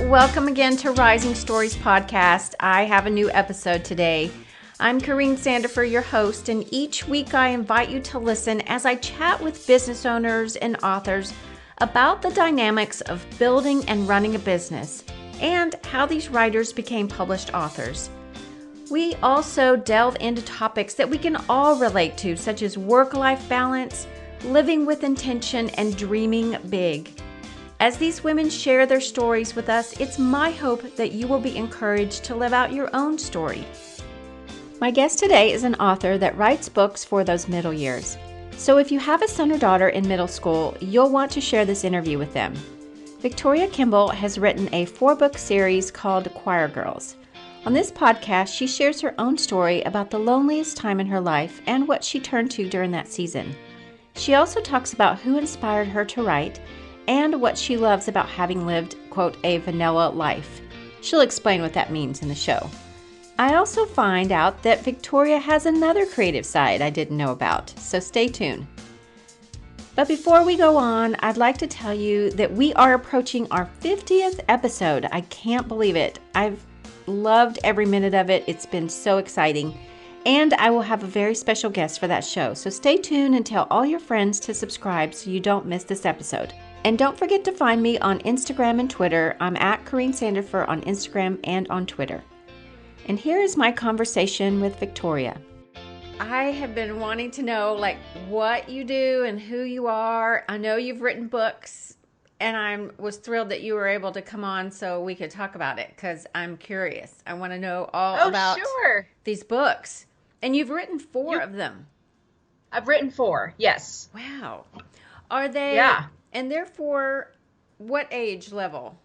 Welcome again to Rising Stories Podcast. I have a new episode today. I'm Corrine Sandifer, your host, and each week I invite you to listen as I chat with business owners and authors about the dynamics of building and running a business and how these writers became published authors. We also delve into topics that we can all relate to, such as work-life balance, living with intention, and dreaming big. As these women share their stories with us, it's my hope that you will be encouraged to live out your own story. My guest today is an author that writes books for those middle years. So if you have a son or daughter in middle school, you'll want to share this interview with them. Victoria Kimble has written a 4-book series called Choir Girls. On this podcast, she shares her own story about the loneliest time in her life and what she turned to during that season. She also talks about who inspired her to write and what she loves about having lived, quote, a vanilla life. She'll explain what that means in the show. I also find out that Victoria has another creative side I didn't know about, so stay tuned. But before we go on, I'd like to tell you that we are approaching our 50th episode. I can't believe it. I've loved every minute of it. It's been so exciting. And I will have a very special guest for that show. So stay tuned and tell all your friends to subscribe so you don't miss this episode. And don't forget to find me on Instagram and Twitter. I'm at Corrine Sandifer on Instagram and on Twitter. And here is my conversation with Victoria. I have been wanting to know what you do and who you are. I know you've written books, and I was thrilled that you were able to come on so we could talk about it because I'm curious. I want to know all about these books. And you've written 4 of them. I've written 4, yes. Wow. Are they? Yeah. And therefore, what age level?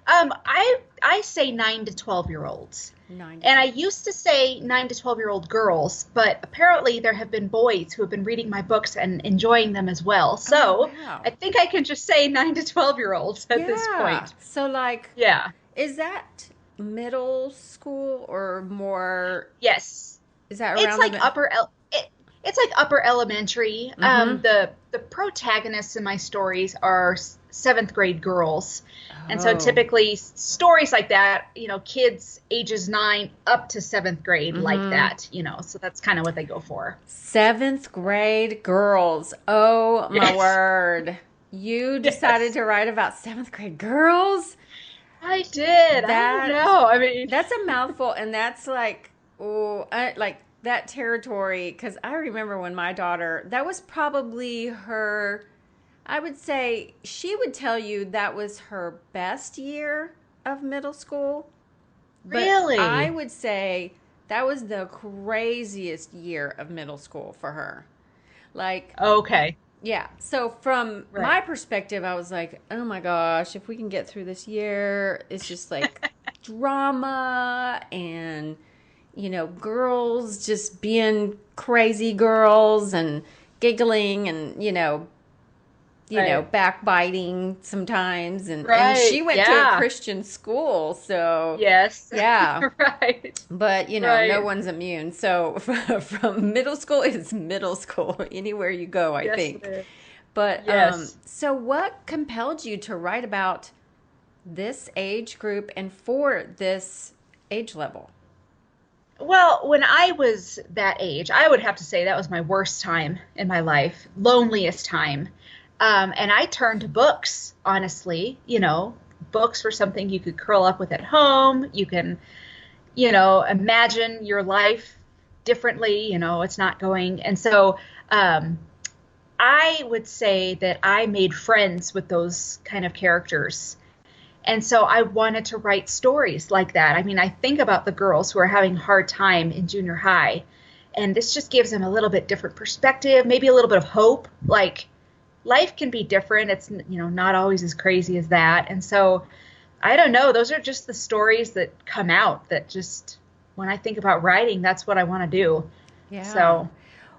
I say 9 to 12-year-olds. And I used to say 9 to 12-year-old girls, but apparently there have been boys who have been reading my books and enjoying them as well. So I think I can just say 9 to 12-year-olds at this point. So is that middle school or more? Yes. Is that around? It's like upper elementary. Mm-hmm. The protagonists in my stories are 7th grade girls. And so typically stories like that, kids ages 9 up to 7th grade like that, so that's kind of what they go for. 7th grade girls. Oh my word. You decided to write about 7th grade girls? I did. I don't know. I mean, that's a mouthful, and that's that territory, because I remember when my daughter, that was probably her, I would say she would tell you that was her best year of middle school. But really? I would say that was the craziest year of middle school for her. Okay. Yeah. So from my perspective, I was like, oh my gosh, if we can get through this year, it's just drama and girls just being crazy girls and giggling and, backbiting sometimes. And she went to a Christian school. So, yes. Yeah. Right. But, no one's immune. So from middle school is middle school anywhere you go, I think. But, so what compelled you to write about this age group and for this age level? Well, when I was that age, I would have to say that was my worst time in my life, loneliest time. And I turned to books, honestly. Books were something you could curl up with at home. You can, imagine your life differently. It's not going. And so I would say that I made friends with those kind of characters. And so I wanted to write stories like that. I mean, I think about the girls who are having a hard time in junior high, and this just gives them a little bit different perspective, maybe a little bit of hope. Life can be different. It's, not always as crazy as that. And so, I don't know. Those are just the stories that come out that just, when I think about writing, that's what I want to do. Yeah. So,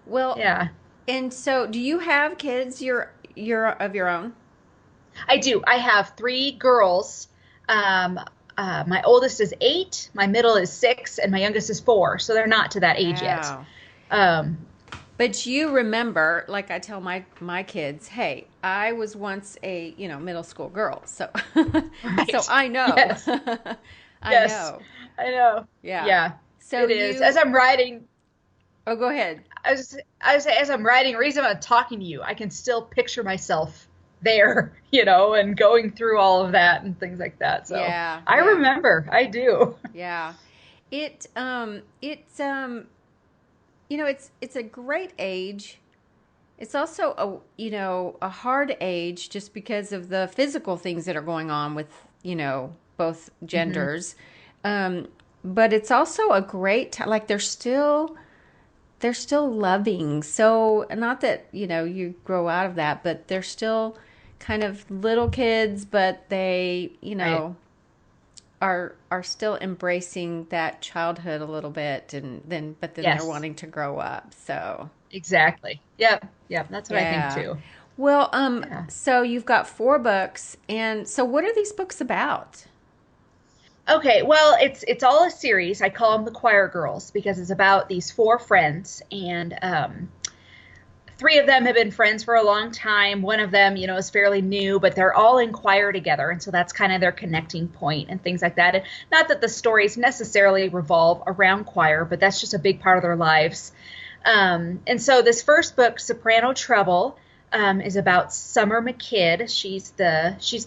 well, yeah. And so do you have kids you're of your own? I do. I have 3 girls. My oldest is 8, my middle is 6, and my youngest is 4. So they're not to that age yet. But you remember, like I tell my kids, hey, I was once a, middle school girl. So so Right. I know. Yes. I Yes. know. I know. Yeah. Yeah. So It is. As you I'm writing, Oh, go ahead. as I'm writing, reason I'm talking to you, I can still picture myself there, and going through all of that and things like that. So Yeah, I yeah. remember. I do. Yeah. It's it's a great age. It's also a hard age just because of the physical things that are going on with, both Hmm. genders. Um, but it's also a great time. Like they're still loving. So not that, you grow out of that, but they're still kind of little kids, but they, Right. are still embracing that childhood a little bit, and then they're Yes. wanting to grow up. So Exactly. Yep. Yep. That's what I think yeah. too. Well, Yeah. so you've got 4 books, and so what are these books about? Okay, well, it's all a series. I call them the Choir Girls because it's about these 4 friends, and 3 of them have been friends for a long time. One of them, is fairly new, but they're all in choir together, and so that's kind of their connecting point and things like that. And not that the stories necessarily revolve around choir, but that's just a big part of their lives. And so this first book, Soprano Trouble, is about Summer McKidd. She's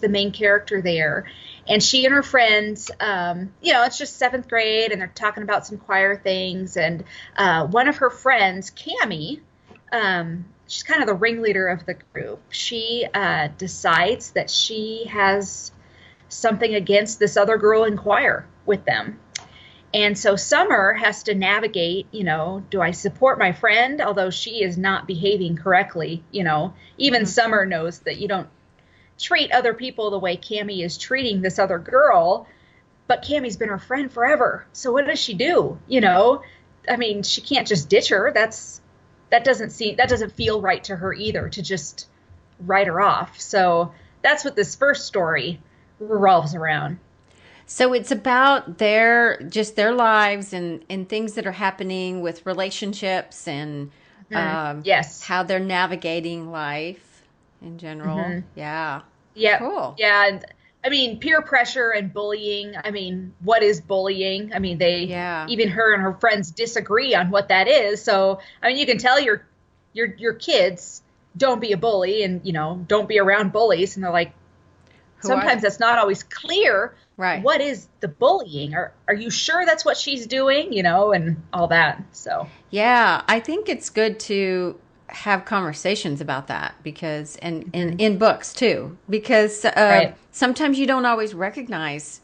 the main character there, and she and her friends, it's just 7th grade, and they're talking about some choir things. And one of her friends, Cammie, she's kind of the ringleader of the group. She decides that she has something against this other girl in choir with them. And so Summer has to navigate, do I support my friend, although she is not behaving correctly? Even Hmm. Summer knows that you don't treat other people the way Cammie is treating this other girl, but Cammie's been her friend forever. So what does she do? I mean, she can't just ditch her. That doesn't feel right to her either, to just write her off. So that's what this first story revolves around. So it's about their lives and things that are happening with relationships and Hmm. um, Yes. how they're navigating life in general. Hmm. Yeah, Yep. cool. Yeah. And I mean, peer pressure and bullying. I mean, what is bullying? I mean, Yeah. even her and her friends disagree on what that is. So, I mean, you can tell your kids, don't be a bully, and, don't be around bullies. And they're like, Who are sometimes they? that's not always clear. Right. What is the bullying? Are you sure that's what she's doing? And all that. So, Yeah, I think it's good to have conversations about that because and mhm. in books too because Right. sometimes you don't always recognize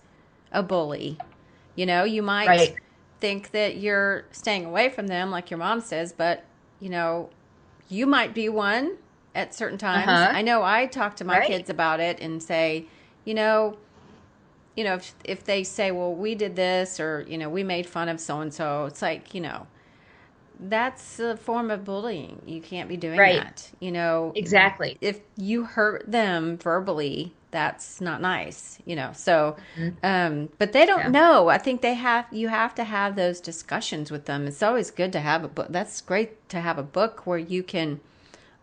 a bully. You might Right. think that you're staying away from them like your mom says, but you know, you might be one at certain times. Uh-huh. I know I talk to my Right. kids about it and say, you know, if they say, "Well, we did this," or we made fun of so and so, it's like, that's a form of bullying. You can't be doing Right. that. Exactly. If you hurt them verbally, that's not nice, So, Hmm. but they don't Yeah. know. I think you have to have those discussions with them. It's always good to have a book. That's great to have a book where you can,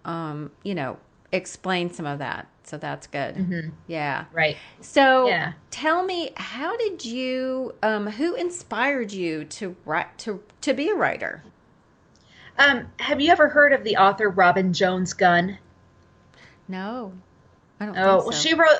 um, you know, explain some of that. So that's good. Hmm. Yeah. Right. So Yeah. tell me, who inspired you to write, to be a writer? Have you ever heard of the author Robin Jones Gunn? No, I don't think Oh, well, so. she wrote.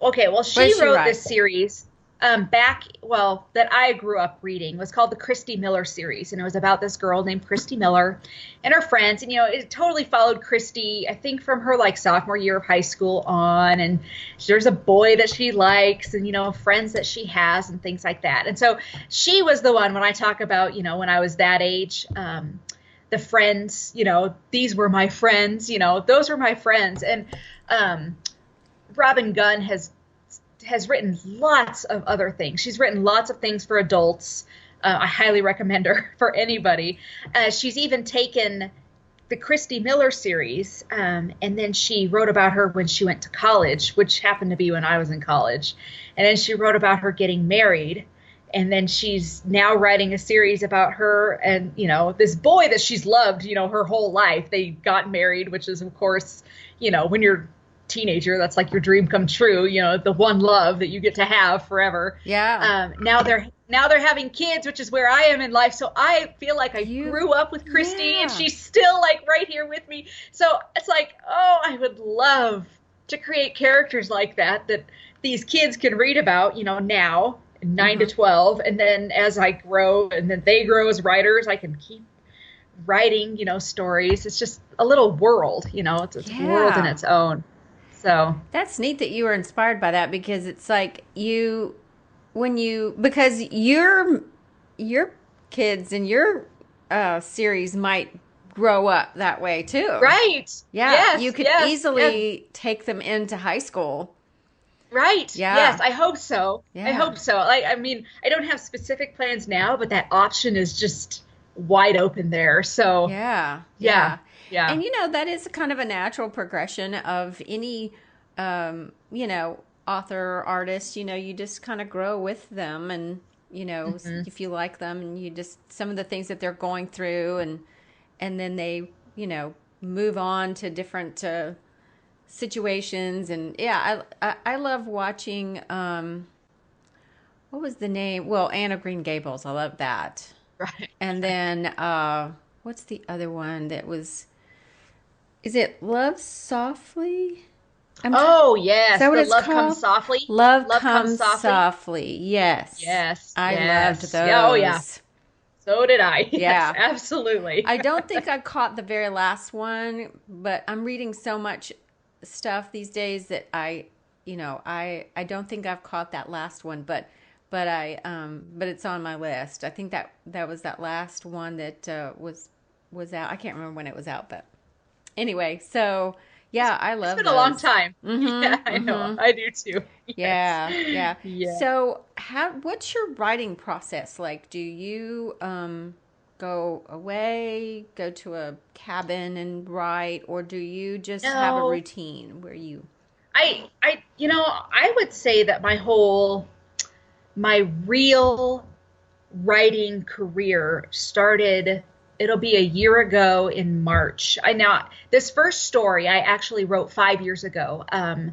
Okay, well, What did she she wrote write? this series that I grew up reading. It was called the Christy Miller series, and it was about this girl named Christy Miller and her friends. And it totally followed Christy, I think, from her like sophomore year of high school on. And there's a boy that she likes, and friends that she has, and things like that. And so she was the one when I talk about when I was that age. The friends, these were my friends, those were my friends. And um, Robin Gunn has written lots of other things. She's written lots of things for adults. I highly recommend her for anybody. She's even taken the Christy Miller series, and then she wrote about her when she went to college, which happened to be when I was in college. And then she wrote about her getting married. And then she's now writing a series about her and, this boy that she's loved, her whole life. They got married, which is, of course, when you're a teenager, that's like your dream come true, the one love that you get to have forever. Yeah. Now they're having kids, which is where I am in life. So I feel like I grew up with Christy and she's still like right here with me. So it's like, oh, I would love to create characters like that these kids can read about, now. 9 to 12, and then as I grow and then they grow as writers, I can keep writing, stories. It's just a little world, it's a world in its own. So that's neat that you were inspired by that, because it's like because your kids and your series might grow up that way too. Right. Yeah. Yes, you could easily take them into high school. Right. Yeah. Yes, I hope so. Yeah. I hope so. I mean, I don't have specific plans now, but that option is just wide open there. So yeah. And that is kind of a natural progression of any, author or artist. You just kind of grow with them, and if you like them, and you just some of the things that they're going through, and then they move on to different situations. And I love watching what was the name? Well, Anne of Green Gables. I love that. Right. And then what's the other one that was? Is it Love Softly? Yes. Is that what it's Love called? Comes Softly. Love Comes Softly. Yes. I loved those. Oh yeah. So did I. Yeah. Yes, absolutely. I don't think I caught the very last one, but I'm reading so much stuff these days that I don't think I've caught that last one, but it's on my list. I think that was that last one that was out. I can't remember when it was out, but anyway, so yeah, I love It's been a long time. Mm-hmm, yeah, I know. I do too. Yes. Yeah. So what's your writing process like? Do you go away, go to a cabin and write, or do you just have a routine where you? I would say that my real writing career started, it'll be a year ago in March. This first story I actually wrote 5 years ago. I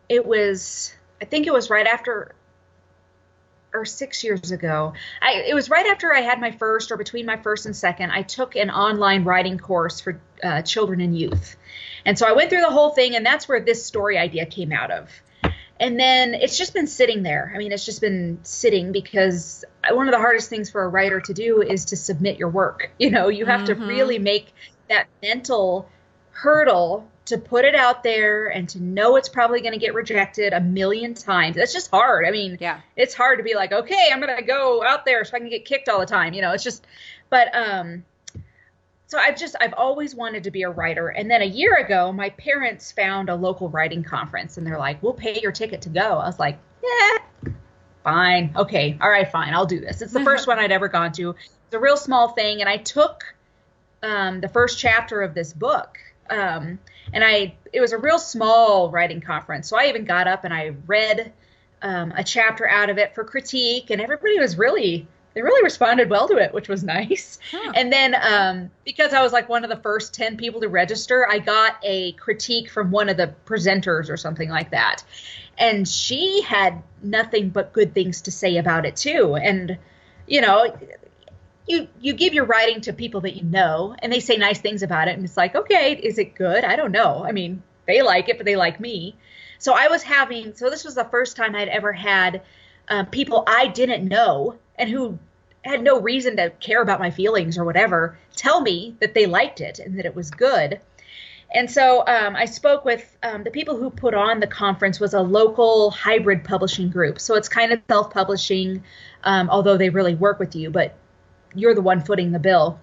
think it was right after, or 6 years ago. It was right after I had my first, or between my first and second. I took an online writing course for children and youth. And so I went through the whole thing, and that's where this story idea came out of. And then it's just been sitting there. I mean, it's just been sitting, because one of the hardest things for a writer to do is to submit your work. You have to really make that mental hurdle to put it out there and to know it's probably going to get rejected a million times. That's just hard. I mean, It's hard to be like, okay, I'm going to go out there so I can get kicked all the time. It's just, but, so I've always wanted to be a writer. And then a year ago, my parents found a local writing conference, and they're like, we'll pay your ticket to go. I was like, yeah, fine. Okay. All right, fine. I'll do this. It's the first one I'd ever gone to. It's a real small thing. And I took the first chapter of this book. It was a real small writing conference. So I even got up and I read a chapter out of it for critique, and everybody was they really responded well to it, which was nice. Huh. And then because I was like one of the first 10 people to register, I got a critique from one of the presenters or something like that. And she had nothing but good things to say about it too. And, you give your writing to people that you know, and they say nice things about it. And it's like, okay, is it good? I don't know. I mean, they like it, but they like me. So this was the first time I'd ever had people I didn't know and who had no reason to care about my feelings or whatever tell me that they liked it and that it was good. And so I spoke with the people who put on the conference. Was a local hybrid publishing group. So it's kind of self-publishing, although they really work with you, but you're the one footing the bill.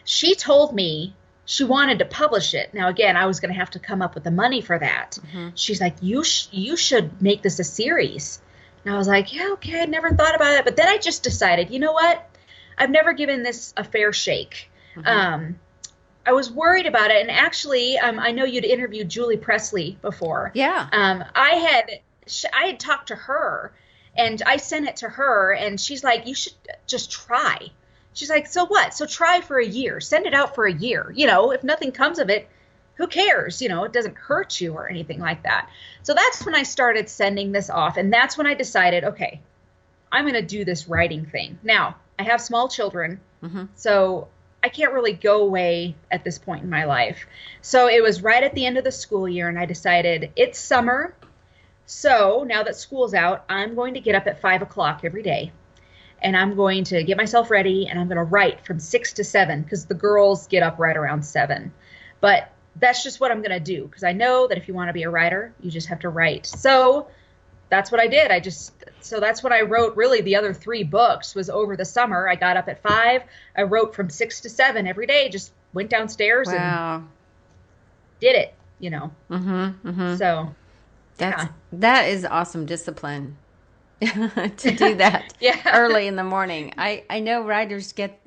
She told me she wanted to publish it. Now, again, I was going to have to come up with the money for that. Mm-hmm. She's like, you should make this a series. And I was like, yeah, okay, I'd never thought about it. But then I just decided, you know what? I've never given this a fair shake. Mm-hmm. I was worried about it. And actually, I know you'd interviewed Julie Presley before. Yeah. I had talked to her, And I sent it to her, and she's like, you should just try. She's like, so what? So try for a year. Send it out for a year. If nothing comes of it, who cares? It doesn't hurt you or anything like that. So that's when I started sending this off. And that's when I decided, okay, I'm going to do this writing thing. Now, I have small children, so I can't really go away at this point in my life. So it was right at the end of the school year, and I decided it's summer. So now that school's out, I'm going to get up at 5 o'clock every day, and I'm going to get myself ready, and I'm going to write from 6 to 7 because the girls get up right around 7. But that's just what I'm going to do, because I know that if you want to be a writer, you just have to write. So that's what I did. So that's what I wrote. Really, the other 3 books was over the summer. I got up at 5. I wrote from 6 to 7 every day. Just went downstairs and did it. So that is awesome discipline to do that early in the morning. I know writers get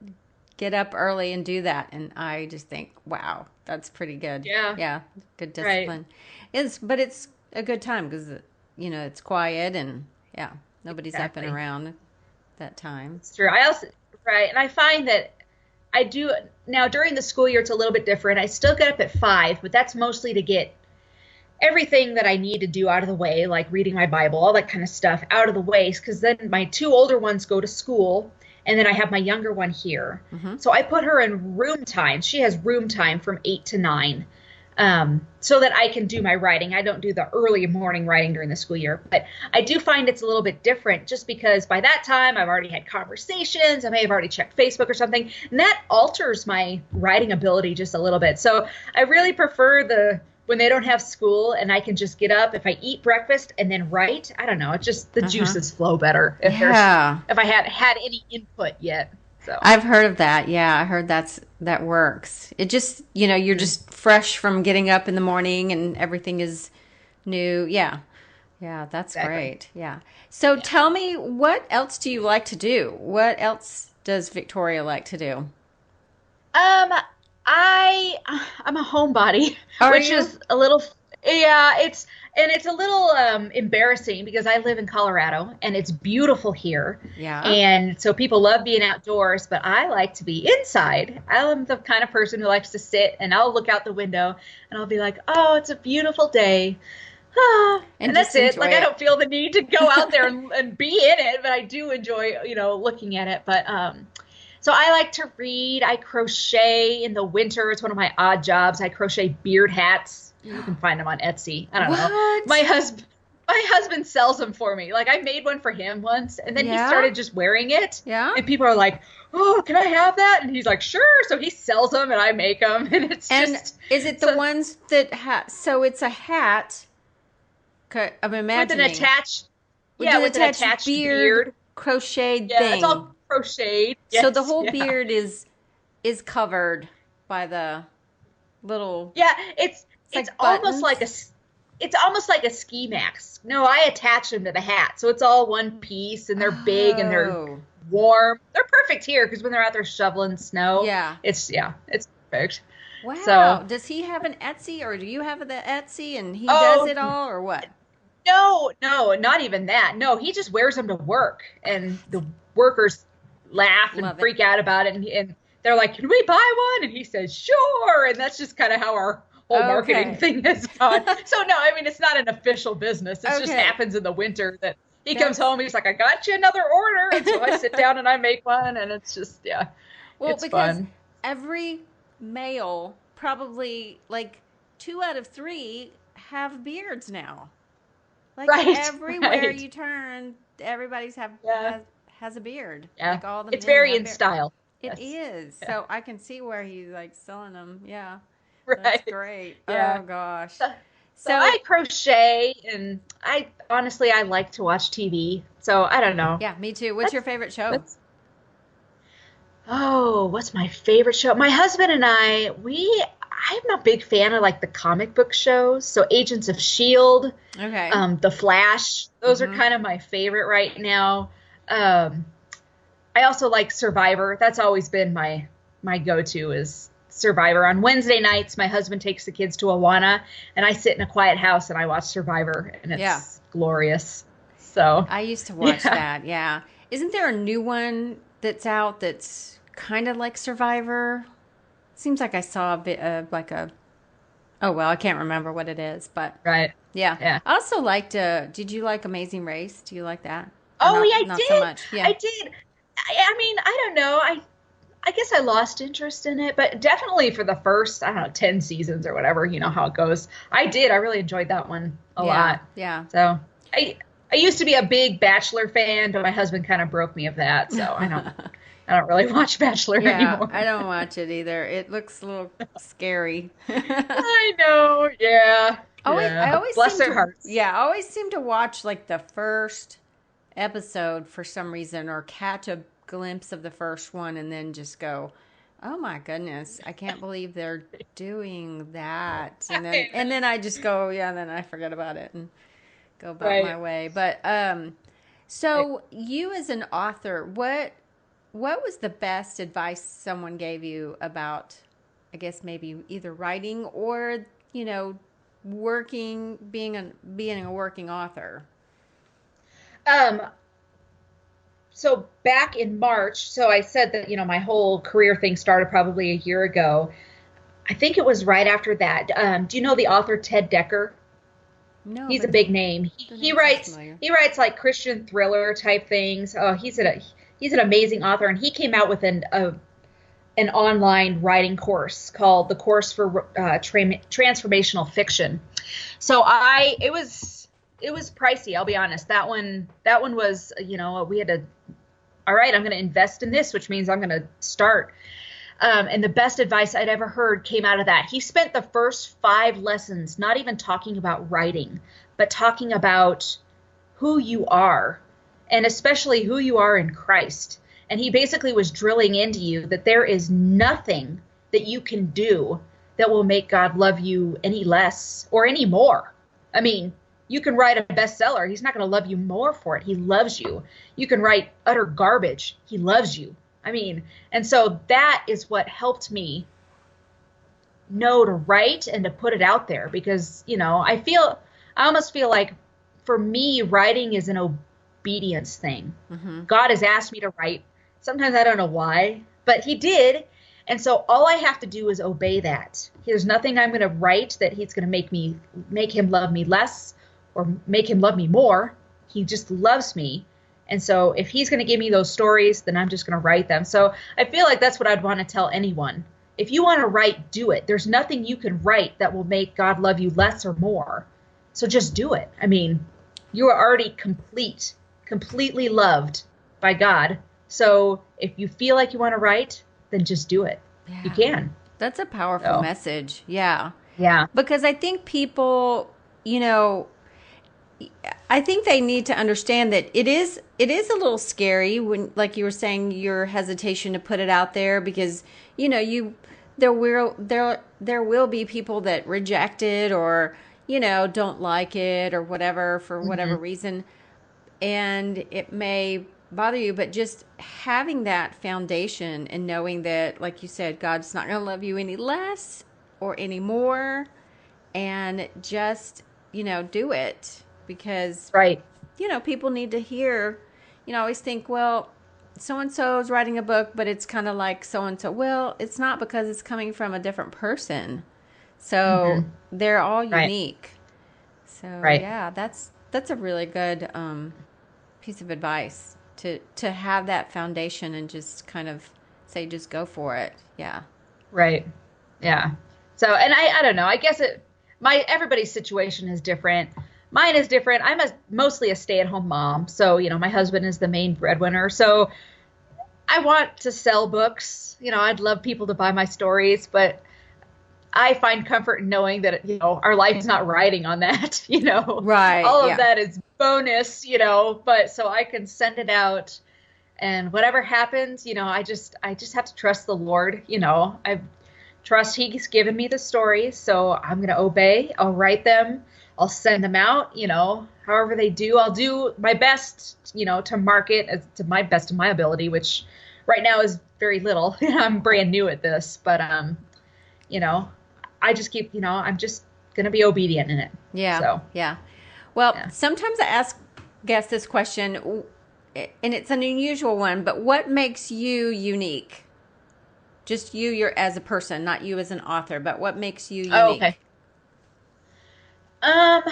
up early and do that, and I just think, wow, that's pretty good. Yeah, good discipline. Right. But it's a good time because it's quiet and nobody's up and around that time. It's true. And I find that I do now during the school year. It's a little bit different. I still get up at 5, but that's mostly to get everything that I need to do out of the way, like reading my Bible, all that kind of stuff out of the way, because then my 2 older ones go to school, and then I have my younger one here. So I put her in room time. She has room time from 8 to 9, so that I can do my writing. I don't do the early morning writing during the school year, but I do find it's a little bit different just because by that time I've already had conversations. I may have already checked Facebook or something, and that alters my writing ability just a little bit. So I really prefer when they don't have school and I can just get up, if I eat breakfast and then write. I don't know. It's just the juices flow better if I had any input yet. So I've heard of that. Yeah, I heard that works. It just, you're just fresh from getting up in the morning and everything is new. Yeah. Yeah, that's great. Yeah. So tell me, what else do you like to do? What else does Victoria like to do? I'm a homebody, which is a little, it's a little embarrassing because I live in Colorado and it's beautiful here. Yeah. And so people love being outdoors, but I like to be inside. I'm the kind of person who likes to sit, and I'll look out the window and I'll be like, oh, it's a beautiful day. And that's it. Like, I don't feel the need to go out there and be in it, but I do enjoy, looking at it. But, so I like to read. I crochet in the winter. It's one of my odd jobs. I crochet beard hats. You can find them on Etsy. I don't know. My husband sells them for me. Like, I made one for him once, and then he started just wearing it. Yeah. And people are like, oh, can I have that? And he's like, sure. So he sells them, and I make them. And it's is it the ones that so it's a hat? I'm imagining. With an attached beard. Crocheted thing. It's all crocheted. Yes, so the whole beard is covered by the little. Yeah, it's almost like a ski mask. No, I attach them to the hat, so it's all one piece, and they're big and they're warm. They're perfect here because when they're out there shoveling snow, it's perfect. Wow. So, does he have an Etsy, or do you have the Etsy and he does it all, or what? No, not even that. No, he just wears them to work, and the workers laugh and freak out about it, and they're like, can we buy one? And he says, sure. And that's just kind of how our whole marketing thing has gone. So no, I mean, it's not an official business. It just happens in the winter that he comes home, he's like, I got you another order. And so I sit down and I make one, and it's just, it's fun. Every male, probably like 2 out of 3 have beards now. Like everywhere you turn, everybody's has a beard. Yeah. Like all the it's very in style. It is. Yeah. So I can see where he's like selling them. Yeah. Right. That's great. Yeah. Oh gosh. So I crochet, and I like to watch TV. So I don't know. Yeah, me too. What's your favorite show? What's my favorite show? My husband and I'm a big fan of like the comic book shows. So Agents of S.H.I.E.L.D. Okay. The Flash. Those are kind of my favorite right now. I also like Survivor. That's always been my go-to is Survivor. On Wednesday nights, my husband takes the kids to Awana, and I sit in a quiet house and I watch Survivor, and it's glorious. So I used to watch that. Yeah. Isn't there a new one that's out that's kind of like Survivor? Seems like I saw a bit of like a, oh, well, I can't remember what it is, but right. yeah. Yeah. I also liked, did you like Amazing Race? Do you like that? Or Oh yeah, I not so did. much? Yeah. I did. I mean, I don't know. I guess I lost interest in it, but definitely for the first, I don't know, 10 seasons or whatever, you know how it goes. I did. I really enjoyed that one a Yeah. lot. Yeah. So I used to be a big Bachelor fan, but my husband kind of broke me of that. So I don't really watch Bachelor Yeah, anymore. I don't watch it either. It looks a little scary. I know. Yeah. I Yeah. always Bless seem their to, hearts. yeah, I always seem to watch like the first episode for some reason or catch a glimpse of the first one and then just go, "Oh my goodness, I can't believe they're doing that." And then I just go, yeah, and then I forget about it and go about my Right. way. But Right. so you as an author, what was the best advice someone gave you about, I guess maybe either writing or, working, being a working author? Um, so back in March, so I said that, my whole career thing started probably a year ago. I think it was right after that. Do you know the author Ted Decker? No, He's a but big name. the He name sounds writes familiar. he writes like Christian thriller type things. Oh, he's an amazing author, and he came out with an online writing course called the Course for Transformational Fiction. So it was pricey. I'll be honest. That one was, we had to. All right, I'm going to invest in this, which means I'm going to start. And the best advice I'd ever heard came out of that. He spent the first 5 lessons not even talking about writing, but talking about who you are, and especially who you are in Christ. And he basically was drilling into you that there is nothing that you can do that will make God love you any less or any more. I mean, you can write a bestseller. He's not going to love you more for it. He loves you. You can write utter garbage. He loves you. I mean, and so that is what helped me know to write and to put it out there because, I almost feel like for me, writing is an obedience thing. Mm-hmm. God has asked me to write. Sometimes I don't know why, but he did. And so all I have to do is obey that. There's nothing I'm going to write that he's going to make him love me less or make him love me more. He just loves me. And so if he's going to give me those stories, then I'm just going to write them. So I feel like that's what I'd want to tell anyone. If you want to write, do it. There's nothing you can write that will make God love you less or more. So just do it. I mean, you are already completely loved by God. So if you feel like you want to write, then just do it. Yeah. You can. That's a powerful message. Yeah. Yeah. Because I think people, I think they need to understand that it is a little scary when, like you were saying, your hesitation to put it out there because there will be people that reject it or don't like it or whatever for whatever reason, and it may bother you. But just having that foundation and knowing that, like you said, God's not going to love you any less or any more, and just do it. Because, right. People need to hear, I always think, well, so-and-so is writing a book, but it's kind of like so-and-so. Well, it's not because it's coming from a different person. So they're all unique. So, yeah, that's a really good piece of advice to have that foundation and just kind of say, just go for it. Yeah. Right. Yeah. So, and I don't know, I guess everybody's situation is different. Mine is different. I'm mostly a stay-at-home mom. So, my husband is the main breadwinner. So I want to sell books. I'd love people to buy my stories, but I find comfort in knowing that, our life's not riding on that, Right. All of that is bonus, but so I can send it out and whatever happens, I just have to trust the Lord. I trust he's given me the stories. So I'm going to obey. I'll write them. I'll send them out, however they do. I'll do my best, to market as to my best of my ability, which right now is very little. I'm brand new at this, but, I just keep, I'm just going to be obedient in it. Yeah. So, yeah. Well, sometimes I ask guess this question, and it's an unusual one, but what makes you unique? Just you, you're as a person, not you as an author, but what makes you Oh, okay. unique? Um,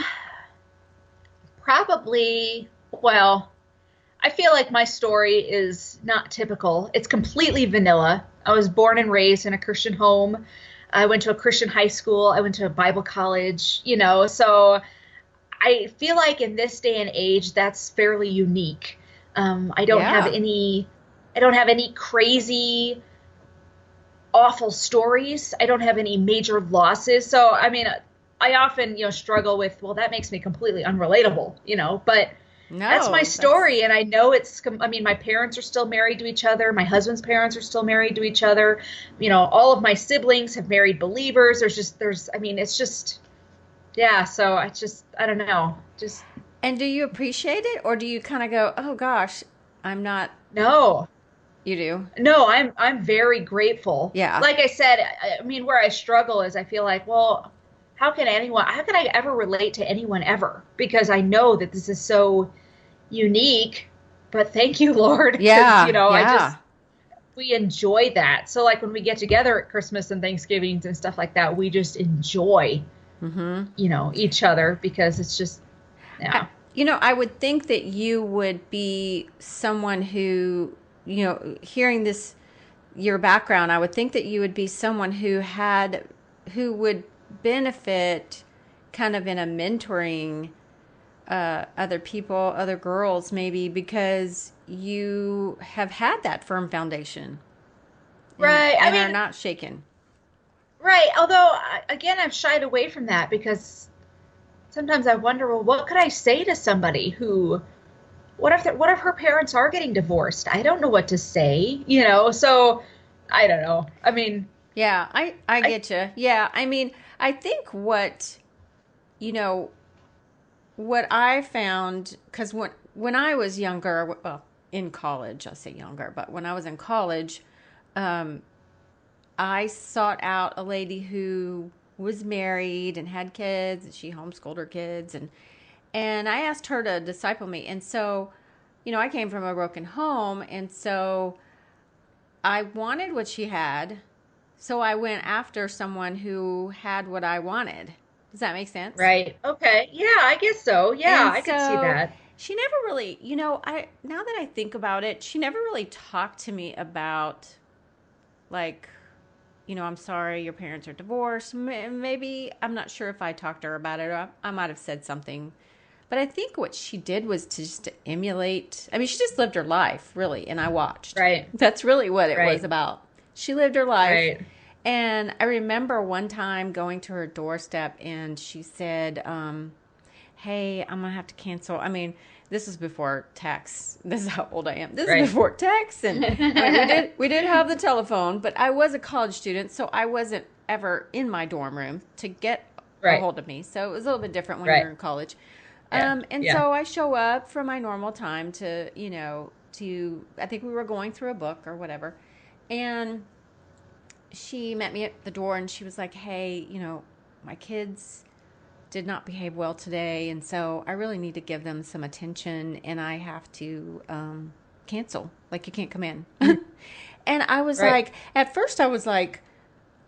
Probably, well, I feel like my story is not typical. It's completely vanilla. I was born and raised in a Christian home. I went to a Christian high school. I went to a Bible college, so I feel like in this day and age, that's fairly unique. I don't have Yeah. any, I don't have any crazy, awful stories. I don't have any major losses. So, I mean, I often, struggle with, well, that makes me completely unrelatable, but that's my No, that's story. And I know I mean, my parents are still married to each other. My husband's parents are still married to each other. All of my siblings have married believers. I mean, it's just, yeah. So I don't know. Just, And do you appreciate it or do you kind of go, "Oh gosh, I'm not." no. You do? No, I'm very grateful. Yeah. Like I said, I mean, where I struggle is I feel like, well, how can I ever relate to anyone ever? Because I know that this is so unique, but thank you, Lord, because, Yeah. Yeah. we enjoy that. So like when we get together at Christmas and Thanksgivings and stuff like that, we just enjoy, Mhm. each other because it's just, I, yeah. I would think that you would be someone who, hearing this, your background, I would think that you would be someone who would benefit kind of in a mentoring other people, other girls, maybe because you have had that firm foundation and, Right. I and are mean, not shaken. right. Although, again, I've shied away from that because sometimes I wonder, well, what could I say to somebody what if her parents are getting divorced? I don't know what to say, so I don't know. I mean, Yeah, I I, get you. Yeah, I mean, I think you know, what I found, because when I was younger, well, in college, I'll say younger, but when I was in college, um, I sought out a lady who was married and had kids, and she homeschooled her kids, and I asked her to disciple me, and so, I came from a broken home, and so I wanted what she had, so I went after someone who had what I wanted. Does that make sense? right. Okay. Yeah, I guess so. Yeah, And I could see so that. she never really, I now that I think about it, she never really talked to me about like, I'm sorry your parents are divorced. Maybe I'm not sure if I talked to her about it. I might have said something. But I think what she did was to emulate. I mean, she just lived her life, really, and I watched. Right. That's really what it was Right. about. She lived her life. Right. And I remember one time going to her doorstep and she said, hey, I'm gonna have to cancel. I mean, this is before text. This is how old I am. This is Right. before text, and I mean, we did have the telephone, but I was a college student, so I wasn't ever in my dorm room to get a Right. hold of me. So it was a little bit different when Right. you're in college. Yeah. And Yeah. so I show up for my normal time to I think we were going through a book or whatever, and she met me at the door and she was like, hey, my kids did not behave well today, and so I really need to give them some attention, and I have to cancel. Like, you can't come in. Mhm. And I was Right. like, at first, I was like,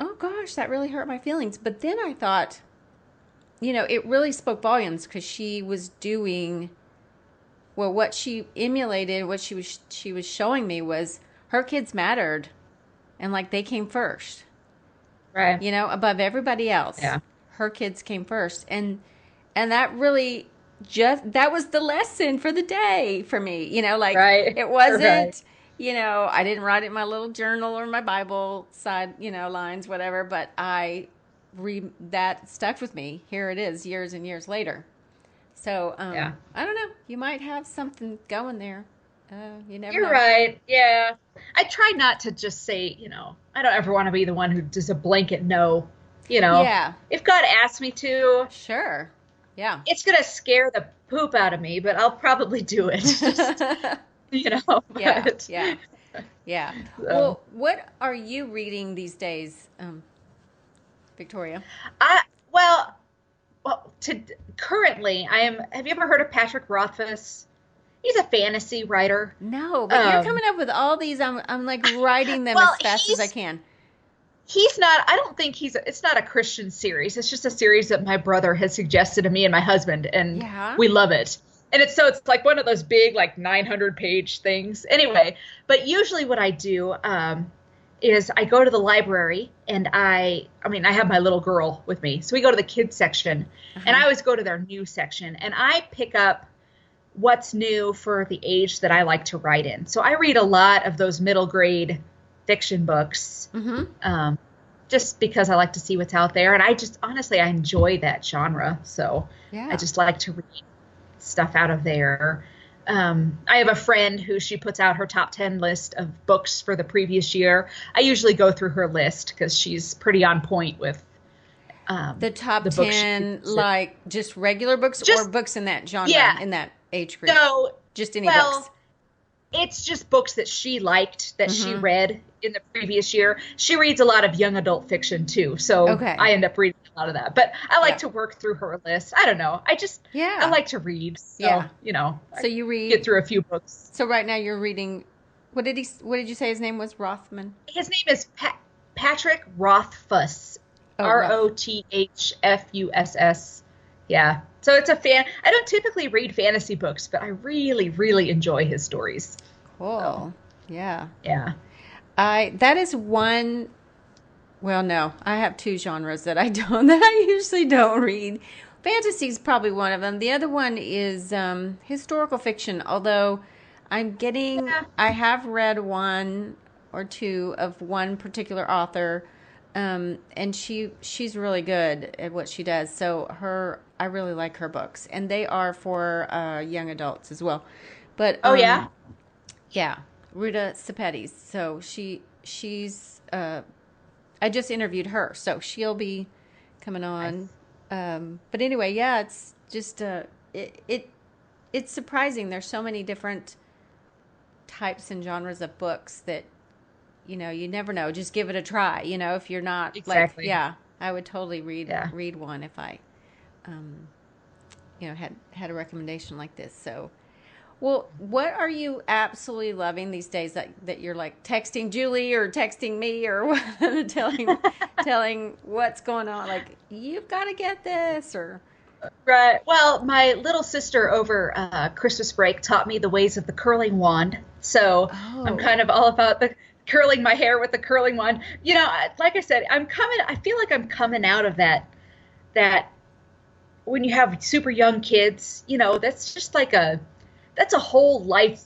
oh gosh, that really hurt my feelings. But then I thought, it really spoke volumes because she was doing well. What she emulated, what she was showing me was her kids mattered, and like they came first. Right. Above everybody else. Yeah. Her kids came first. And that really that was the lesson for the day for me. Like Right. it Right. wasn't, I didn't write it in my little journal or my Bible side, lines, whatever, but that stuck with me. Here it is years and years later. So, Yeah. I don't know. You might have something going there. You never You're know. right. Yeah. I try not to just say, I don't ever want to be the one who does a blanket no. You know, Yeah, if God asks me to, sure. Yeah. it's going to scare the poop out of me, but I'll probably do it. Just, Yeah, but yeah. Yeah. so, Well, what are you reading these days, Victoria? I, well, well, currently have you ever heard of Patrick Rothfuss? He's a fantasy writer. No, but you're Um, coming up with all these. I'm like writing them well, as fast as I can. he's not. I don't think it's not a Christian series. It's just a series that my brother has suggested to me and my husband, and Yeah. we love it. And it's like one of those big like 900-page things. Anyway, but usually what I do is I go to the library and I mean I have my little girl with me, so we go to the kids section, and I always go to their new section, and I pick up what's new for the age that I like to write in. So I read a lot of those middle grade fiction books, just because I like to see what's out there, and I just honestly I enjoy that genre. So Yeah. I just like to read stuff out of there. I have a friend who she puts out her top 10 list of books for the previous year. I usually go through her list because she's pretty on point with The top the books she 10, chooses. like just regular books or Just books in that genre, yeah. in that age group? So Just any well, books. it's just books that she liked that she Mm-hmm. read in the previous year. She reads a lot of young adult fiction too, so Okay. I end up reading a lot of that. But I like Yeah. to work through her list. I don't know. Yeah. I like to read. So, Yeah. I So you read. get through a few books. So right now you're reading. What did you say his name was? Rothman. His name is Patrick Rothfuss. Oh, Rothfuss. Yeah. So it's a fan. I don't typically read fantasy books, but I really, really enjoy his stories. Cool. So, Yeah. yeah. That is one. Well, no, I have two genres that I usually don't read. Fantasy is probably one of them. The other one is historical fiction. Although Yeah. I have read one or two of one particular author, and she's really good at what she does. So I really like her books, and they are for young adults as well. But Oh, yeah? yeah, Ruta Sepetys. So she's I just interviewed her, so she'll be coming on. But anyway, yeah, it's just it's surprising. There's so many different types and genres of books that you never know. Just give it a try. If you're not Exactly. I would totally read Yeah. one if I had a recommendation like this. So. Well, what are you absolutely loving these days that you're like texting Julie or texting me or telling what's going on? Like, you've got to get this or. Right. Well, my little sister over Christmas break taught me the ways of the curling wand. So I'm kind of all about the curling my hair with the curling wand. Like I said, I feel like I'm coming out of that when you have super young kids, that's just like that's a whole life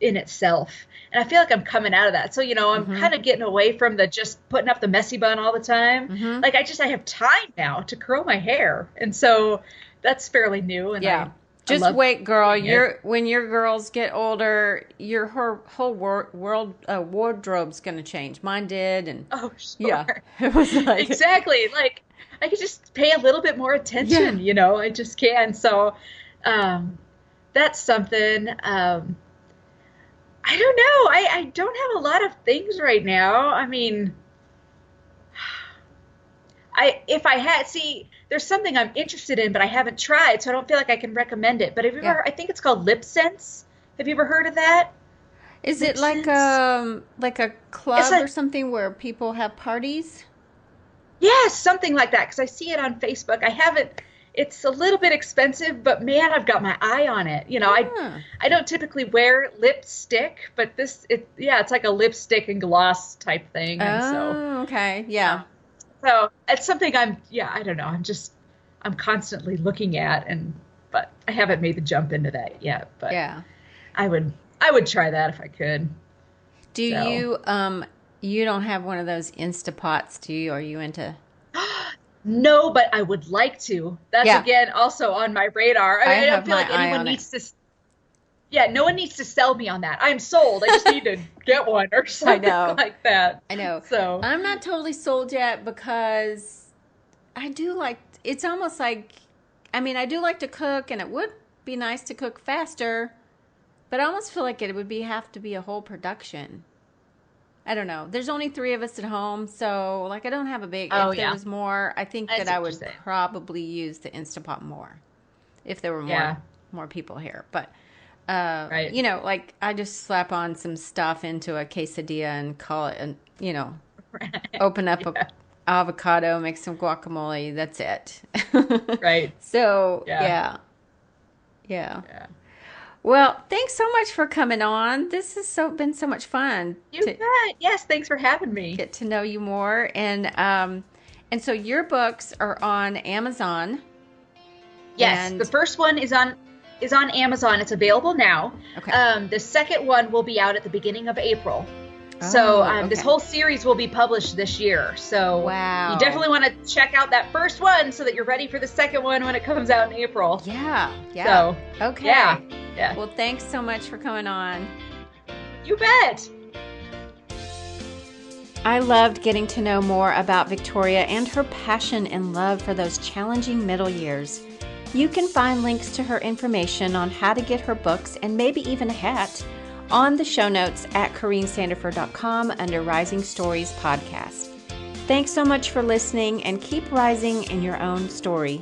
in itself. And I feel like I'm coming out of that. So, I'm kind of getting away from the just putting up the messy bun all the time. Like I have time now to curl my hair. And so that's fairly new. And yeah. I Just wait, girl. it. When your girls get older, your whole wardrobe's going to change. Mine did. And Oh, sure. yeah, it was like. Exactly. Like I could just pay a little bit more attention, I just can. So, that's something. I don't know. I don't have a lot of things right now. I mean, there's something I'm interested in, but I haven't tried, so I don't feel like I can recommend it. But have you ever? I think it's called Lip Sense. Have you ever heard of that? Is it like a club or something where people have parties? Yes, something like that. Because I see it on Facebook. I haven't. It's a little bit expensive, but man, I've got my eye on it. I don't typically wear lipstick, but it's like a lipstick and gloss type thing. And okay, yeah. So it's something I don't know. I'm constantly looking at, but I haven't made the jump into that yet. But yeah, I would try that if I could. Do you you don't have one of those Instapots, do you? Are you into? No, but I would like to. That's again also on my radar. I don't feel like anyone needs to. Yeah, no one needs to sell me on that. I'm sold. I just need to get one or something like that. I know. So I'm not totally sold yet because I do like. It's almost like, I mean, I do like to cook, and it would be nice to cook faster, but I almost feel like it would have to be a whole production. I don't know. There's only 3 of us at home, so like I don't have a big. If there was more, I think that I would probably use the Instapot more if there were more people here. But Right. Like I just slap on some stuff into a quesadilla and call it, and open up a Yeah. avocado, make some guacamole. That's it. Right. So Yeah. yeah, yeah. Yeah. Well, thanks so much for coming on. This has been so much fun You to bet. Yes. Thanks for having me. get to know you more. And so your books are on Amazon. Yes. The And first one is on Amazon. It's available now. okay. The second one will be out at the beginning of April. So Oh, this okay. whole series will be published this year. So Wow. you definitely want to check out that first one so that you're ready for the second one when it comes out in April. Yeah. Yeah. So Okay. yeah. Yeah. Well, thanks so much for coming on. You bet. I loved getting to know more about Victoria and her passion and love for those challenging middle years. You can find links to her information on how to get her books and maybe even a hat on the show notes at CorrineSandifer.com under Rising Stories Podcast. Thanks so much for listening, and keep rising in your own story.